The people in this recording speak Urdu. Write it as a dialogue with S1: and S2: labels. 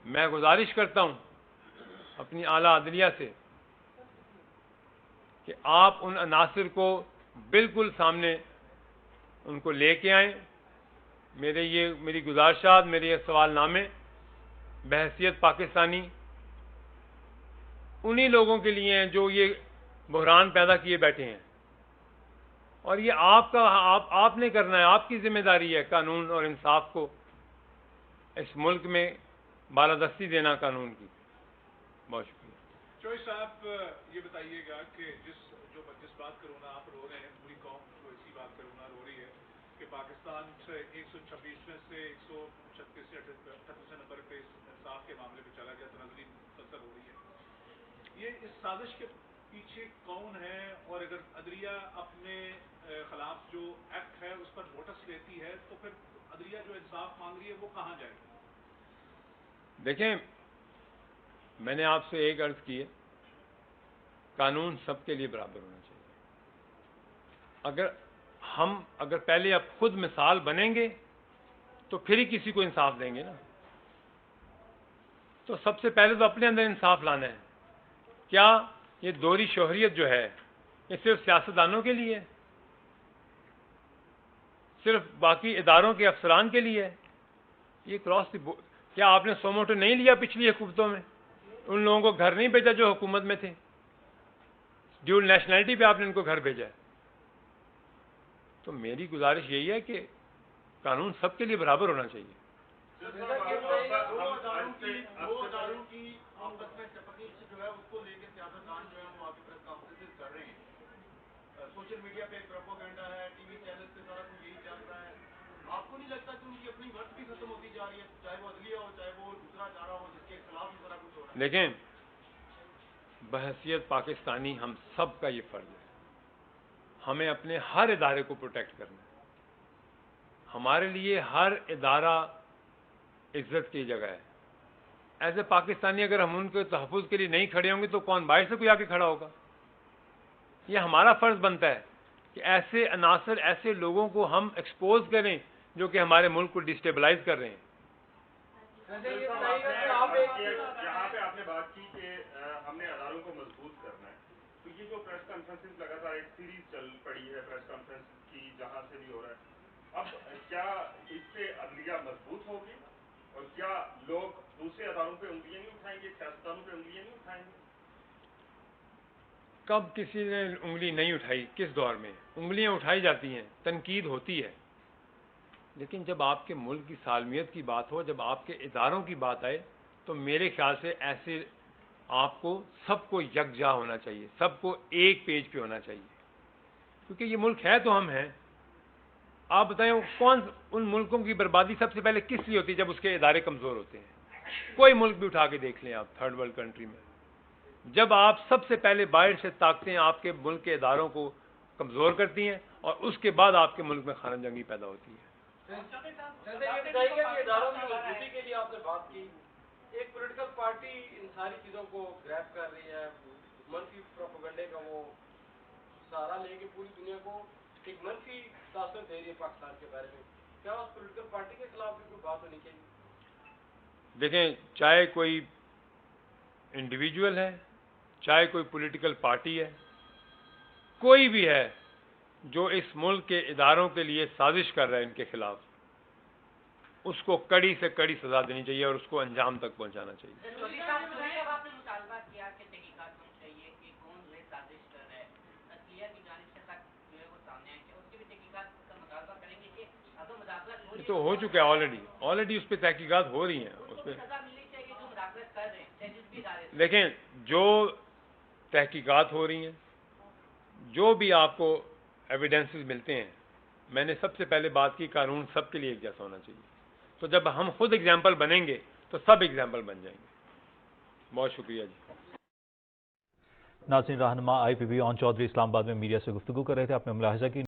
S1: میں گزارش کرتا ہوں اپنی اعلیٰ عدلیہ سے کہ آپ ان عناصر کو بالکل سامنے ان کو لے کے آئیں. میری گزارشات، میرے یہ سوال نامے بحیثیت پاکستانی انہی لوگوں کے لیے ہیں جو یہ بحران پیدا کیے بیٹھے ہیں، اور یہ آپ نے کرنا ہے. آپ کی ذمہ داری ہے قانون اور انصاف کو اس ملک میں بالادستی دینا قانون کی. بہت شکریہ.
S2: چوئی صاحب یہ بتائیے گا کہ جس بات کروں نا آپ رو رہے ہیں، پوری قوم کو اسی بات کروں نا رو رہی ہے کہ پاکستان سے 126 میں سے 136 سے 38 نمبر پہ انصاف کے معاملے میں چلا گیا، تنازلی مسلسل ہو رہی ہے. یہ اس سازش کے پیچھے کون ہے، اور اگر عدلیہ اپنے خلاف جو ایکٹ ہے اس پر نوٹس لیتی ہے تو پھر عدلیہ جو انصاف مانگ رہی ہے وہ کہاں جائے گی؟
S1: دیکھیں، میں نے آپ سے ایک عرض کی ہے، قانون سب کے لیے برابر ہونا چاہیے. اگر پہلے اب خود مثال بنیں گے تو پھر ہی کسی کو انصاف دیں گے نا. تو سب سے پہلے تو اپنے اندر انصاف لانا ہے. کیا یہ دوہری شہریت جو ہے یہ صرف سیاستدانوں کے لیے ہے؟ صرف باقی اداروں کے افسران کے لیے ہے؟ یہ کیا آپ نے سوموٹو نہیں لیا پچھلی حکومتوں میں؟ ان لوگوں کو گھر نہیں بھیجا جو حکومت میں تھے؟ ڈیول نیشنلٹی پہ آپ نے ان کو گھر بھیجا ہے. تو میری گزارش یہی ہے کہ قانون سب کے لیے برابر ہونا چاہیے.
S3: سوشل میڈیا پہ پروپیگنڈا ہے، ٹی وی چینل پہ سارا کچھ یہی چل رہا ہے. آپ کو نہیں لگتا کہ ان کی اپنی ورث بھی ختم ہوتی جا رہی ہے، چاہے وہ عدلیہ ہو چاہے وہ دوسرا چارہ ہو جس کے خلاف ہی سارا کچھ ہو رہا ہے؟
S1: لیکن بحیثیت پاکستانی ہم سب کا یہ فرض ہے، ہمیں اپنے ہر ادارے کو پروٹیکٹ کرنا ہے. ہمارے لیے ہر ادارہ عزت کی جگہ ہے. ایسے پاکستانی اگر ہم ان کے تحفظ کے لیے نہیں کھڑے ہوں گے تو کون باہر سے کوئی آ کے کھڑا ہوگا؟ یہ ہمارا فرض بنتا ہے کہ ایسے عناصر، ایسے لوگوں کو ہم ایکسپوز کریں جو کہ ہمارے ملک کو ڈسٹیبلائز کر رہے ہیں.
S4: یہاں پہ آپ نے بات کی کہ ہم نے اداروں کو مضبوط کرنا ہے، تو یہ جو پریس کانفرنس لگاتار ایک سیریز چل پڑی ہے پریس کانفرنس کی، جہاں سے بھی ہو رہا ہے، اب کیا اس سے عدلیہ مضبوط ہوگی، اور کیا لوگ دوسرے اداروں پہ انگلیاں نہیں اٹھائیں گے، سیاستدانوں پہ انگلیاں نہیں اٹھائیں گے؟
S1: کب کسی نے انگلی نہیں اٹھائی؟ کس دور میں؟ انگلیاں اٹھائی جاتی ہیں، تنقید ہوتی ہے، لیکن جب آپ کے ملک کی سالمیت کی بات ہو، جب آپ کے اداروں کی بات آئے، تو میرے خیال سے ایسے آپ کو سب کو یکجا ہونا چاہیے، سب کو ایک پیج پہ ہونا چاہیے، کیونکہ یہ ملک ہے تو ہم ہیں. آپ بتائیں ان ملکوں کی بربادی سب سے پہلے کس لیے ہوتی ہے؟ جب اس کے ادارے کمزور ہوتے ہیں. کوئی ملک بھی اٹھا کے دیکھ لیں آپ، تھرڈ ورلڈ کنٹری میں، جب آپ سب سے پہلے باہر سے طاقتیں آپ کے ملک کے اداروں کو کمزور کرتی ہیں، اور اس کے بعد آپ کے ملک میں خانہ جنگی پیدا ہوتی ہے.
S3: اداروں کی مضبوطی کے لیے آپ نے بات کی، ایک پولیٹیکل پارٹی ان ساری چیزوں کو گریب کر رہی ہے، منفی پروپیگنڈے کا وہ سہارا لے کے پوری دنیا کو ایک منفی تاثر دے رہی ہے پاکستان کے بارے میں. کیا اس پولیٹیکل پارٹی کے خلاف بھی کوئی بات ہونی چاہیے؟
S1: دیکھیں، چاہے کوئی انڈیویجول ہے، چاہے کوئی پولیٹیکل پارٹی ہے، کوئی بھی ہے جو اس ملک کے اداروں کے لیے سازش کر رہا ہے ان کے خلاف، اس کو کڑی سے کڑی سزا دینی چاہیے اور اس کو انجام تک پہنچانا چاہیے.
S5: آپ نے مطالبہ کیا کہ تحقیقات ہونی چاہیے کہ کون یہ سازش کر رہا ہے، عدلیہ کی جانب سے خط جو ہے وہ سامنے آئے، اس کی بھی تحقیقات کا مطالبہ کریں گے کہ اگر مداخلت ہو رہی ہے
S1: تو ہو چکا ہے آلریڈی اس پہ تحقیقات ہو رہی ہیں. اس پہ
S5: سزا ملنی چاہیے جو مداخلت کر رہے ہیں جس بھی ادارے سے.
S1: دیکھیں، جو تحقیقات ہو رہی ہیں، جو بھی آپ کو ایویڈنسز ملتے ہیں، میں نے سب سے پہلے بات کی قانون سب کے لیے ایک جیسا ہونا چاہیے. تو جب ہم خود ایگزامپل بنیں گے تو سب ایگزامپل بن جائیں گے. بہت شکریہ جی.
S6: ناظرین، رہنما IPB اون چودھری اسلام آباد میں میڈیا سے گفتگو کر رہے تھے. آپ نے ملاحظہ کی